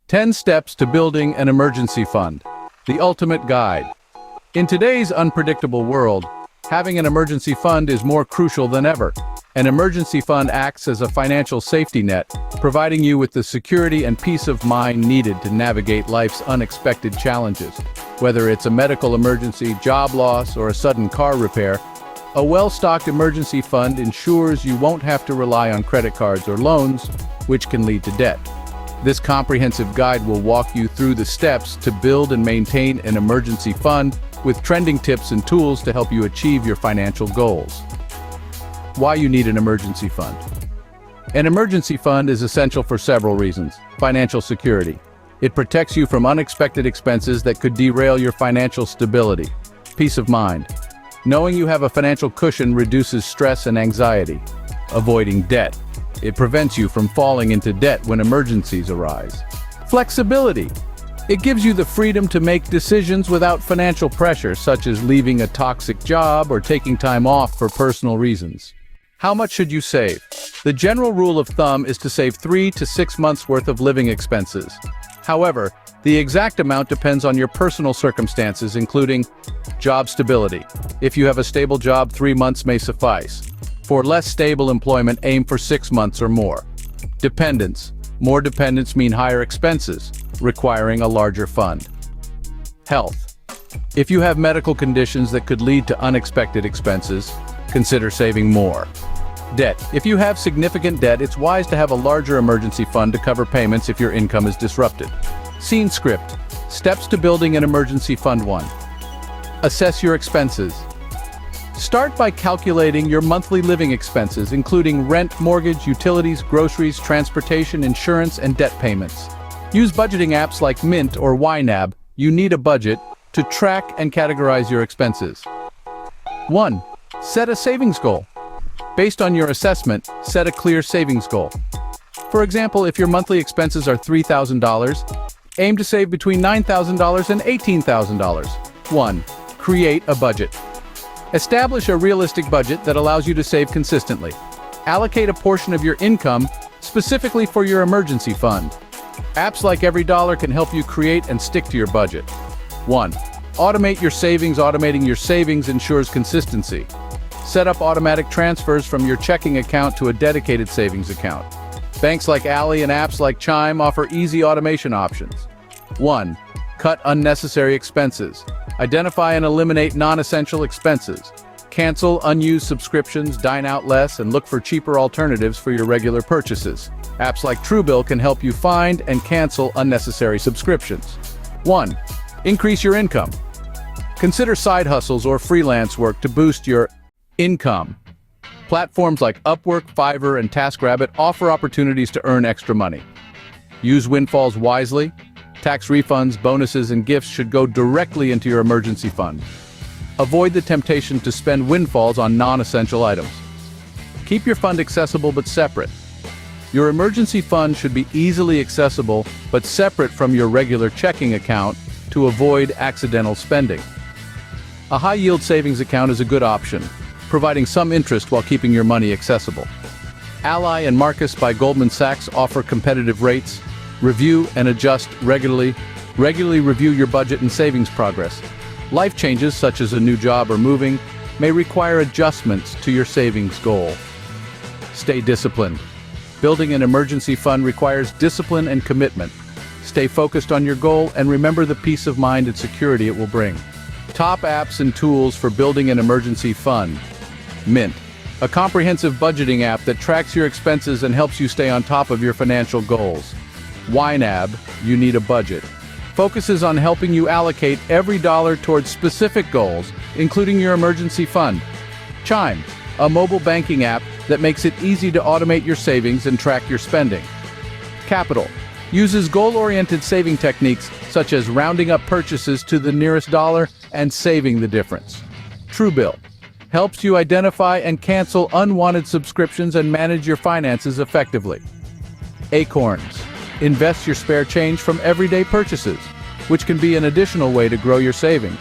10 Steps to Building an Emergency Fund, the ultimate guide. In today's unpredictable world, having an emergency fund is more crucial than ever. An emergency fund acts as a financial safety net, providing you with the security and peace of mind needed to navigate life's unexpected challenges. Whether it's a medical emergency, job loss, or a sudden car repair, a well-stocked emergency fund ensures you won't have to rely on credit cards or loans, which can lead to debt. This comprehensive guide will walk you through the steps to build and maintain an emergency fund with trending tips and tools to help you achieve your financial goals. Why you need an emergency fund. An emergency fund is essential for several reasons. Financial security. It protects you from unexpected expenses that could derail your financial stability. Peace of mind. Knowing you have a financial cushion reduces stress and anxiety. Avoiding debt. It prevents you from falling into debt when emergencies arise. Flexibility. It gives you the freedom to make decisions without financial pressure, such as leaving a toxic job or taking time off for personal reasons. How much should you save? The general rule of thumb is to save 3 to 6 months worth of living expenses. However, the exact amount depends on your personal circumstances, including job stability. If you have a stable job, 3 months may suffice. For less stable employment, aim for 6 months or more. Dependence. More dependents mean higher expenses, requiring a larger fund. Health. If you have medical conditions that could lead to unexpected expenses, consider saving more. Debt. If you have significant debt, it's wise to have a larger emergency fund to cover payments if your income is disrupted. Scene script. Steps to building an emergency fund. 1. Assess your expenses. Start by calculating your monthly living expenses, including rent, mortgage, utilities, groceries, transportation, insurance, and debt payments. Use budgeting apps like Mint or YNAB. You need a budget to track and categorize your expenses. 1. Set a savings goal. Based on your assessment, set a clear savings goal. For example, if your monthly expenses are $3,000, aim to save between $9,000 and $18,000. 1. Create a budget. Establish a realistic budget that allows you to save consistently. Allocate a portion of your income specifically for your emergency fund. Apps like EveryDollar can help you create and stick to your budget. 1. Automate your savings. Automating your savings ensures consistency. Set up automatic transfers from your checking account to a dedicated savings account. Banks like Ally and apps like Chime offer easy automation options. 1. Cut unnecessary expenses. Identify and eliminate non-essential expenses. Cancel unused subscriptions, dine out less, and look for cheaper alternatives for your regular purchases. Apps like Truebill can help you find and cancel unnecessary subscriptions. 1. Increase your income. Consider side hustles or freelance work to boost your income. Platforms like Upwork, Fiverr, and TaskRabbit offer opportunities to earn extra money. Use windfalls wisely. Tax refunds, bonuses, and gifts should go directly into your emergency fund. Avoid the temptation to spend windfalls on non-essential items. Keep your fund accessible but separate. Your emergency fund should be easily accessible but separate from your regular checking account to avoid accidental spending. A high-yield savings account is a good option, providing some interest while keeping your money accessible. Ally and Marcus by Goldman Sachs offer competitive rates. Review and adjust regularly. Regularly review your budget and savings progress. Life changes, such as a new job or moving, may require adjustments to your savings goal. Stay disciplined. Building an emergency fund requires discipline and commitment. Stay focused on your goal and remember the peace of mind and security it will bring. Top apps and tools for building an emergency fund. Mint, a comprehensive budgeting app that tracks your expenses and helps you stay on top of your financial goals. YNAB, you need a budget, focuses on helping you allocate every dollar towards specific goals, including your emergency fund. Chime, a mobile banking app that makes it easy to automate your savings and track your spending. Capital, uses goal-oriented saving techniques such as rounding up purchases to the nearest dollar and saving the difference. Truebill, helps you identify and cancel unwanted subscriptions and manage your finances effectively. Acorns, invest your spare change from everyday purchases, which can be an additional way to grow your savings.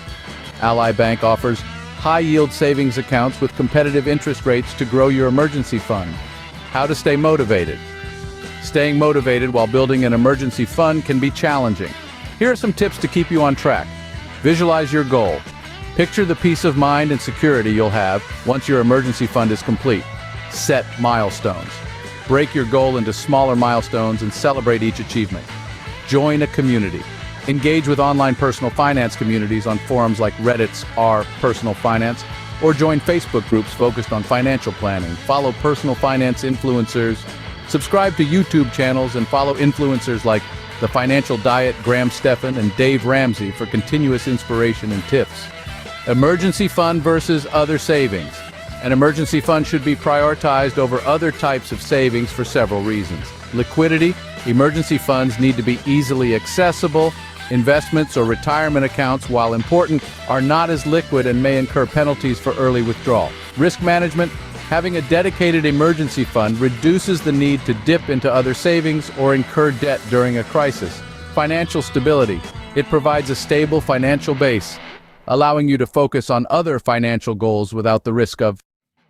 Ally Bank offers high-yield savings accounts with competitive interest rates to grow your emergency fund. How to stay motivated. Staying motivated while building an emergency fund can be challenging. Here are some tips to keep you on track. Visualize your goal. Picture the peace of mind and security you'll have once your emergency fund is complete. Set milestones. Break your goal into smaller milestones and celebrate each achievement. Join a community. Engage with online personal finance communities on forums like Reddit's r Personal Finance, or join Facebook groups focused on financial planning. Follow personal finance influencers. Subscribe to YouTube channels and follow influencers like The Financial Diet, Graham Stephan, and Dave Ramsey for continuous inspiration and tips. Emergency fund versus other savings. An emergency fund should be prioritized over other types of savings for several reasons. Liquidity. Emergency funds need to be easily accessible. Investments or retirement accounts, while important, are not as liquid and may incur penalties for early withdrawal. Risk management. Having a dedicated emergency fund reduces the need to dip into other savings or incur debt during a crisis. Financial stability. It provides a stable financial base, allowing you to focus on other financial goals without the risk of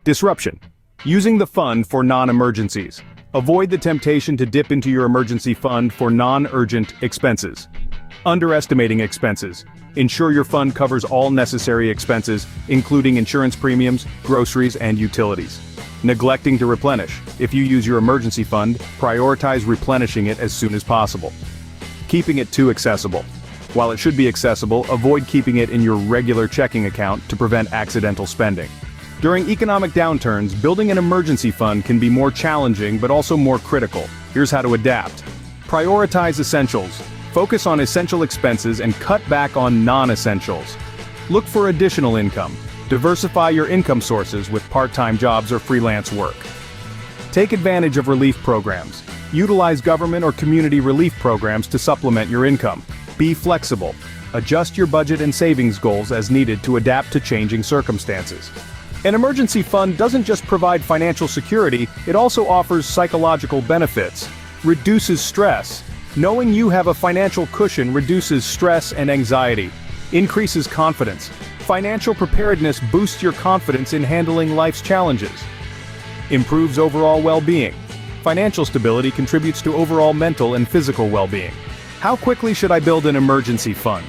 disruption. Using the fund for non-emergencies. Avoid the temptation to dip into your emergency fund for non-urgent expenses. Underestimating expenses. Ensure your fund covers all necessary expenses, including insurance premiums, groceries, and utilities. Neglecting to replenish. If you use your emergency fund, prioritize replenishing it as soon as possible. Keeping it too accessible. While it should be accessible, avoid keeping it in your regular checking account to prevent accidental spending. During economic downturns, building an emergency fund can be more challenging but also more critical. Here's how to adapt. Prioritize essentials. Focus on essential expenses and cut back on non-essentials. Look for additional income. Diversify your income sources with part-time jobs or freelance work. Take advantage of relief programs. Utilize government or community relief programs to supplement your income. Be flexible. Adjust your budget and savings goals as needed to adapt to changing circumstances. An emergency fund doesn't just provide financial security, it also offers psychological benefits. Reduces stress. Knowing you have a financial cushion reduces stress and anxiety. Increases confidence. Financial preparedness boosts your confidence in handling life's challenges. Improves overall well-being. Financial stability contributes to overall mental and physical well-being. How quickly should I build an emergency fund?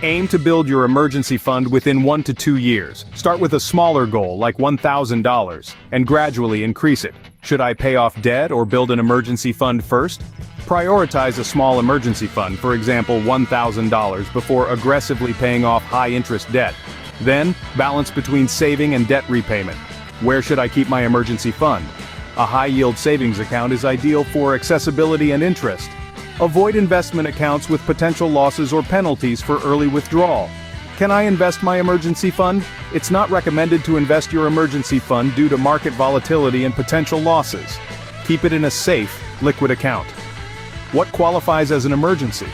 Aim to build your emergency fund within 1 to 2 years. Start with a smaller goal, like $1,000, and gradually increase it. Should I pay off debt or build an emergency fund first? Prioritize a small emergency fund, for example $1,000, before aggressively paying off high-interest debt. Then, balance between saving and debt repayment. Where should I keep my emergency fund? A high-yield savings account is ideal for accessibility and interest. Avoid investment accounts with potential losses or penalties for early withdrawal. Can I invest my emergency fund? It's not recommended to invest your emergency fund due to market volatility and potential losses. Keep it in a safe, liquid account. What qualifies as an emergency?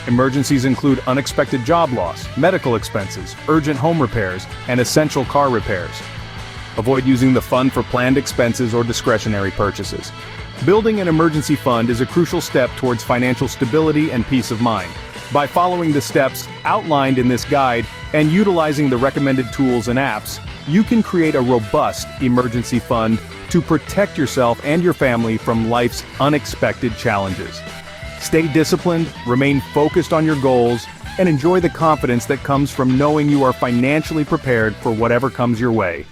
Emergencies include unexpected job loss, medical expenses, urgent home repairs, and essential car repairs. Avoid using the fund for planned expenses or discretionary purchases. Building an emergency fund is a crucial step towards financial stability and peace of mind. By following the steps outlined in this guide and utilizing the recommended tools and apps, you can create a robust emergency fund to protect yourself and your family from life's unexpected challenges. Stay disciplined, remain focused on your goals, and enjoy the confidence that comes from knowing you are financially prepared for whatever comes your way.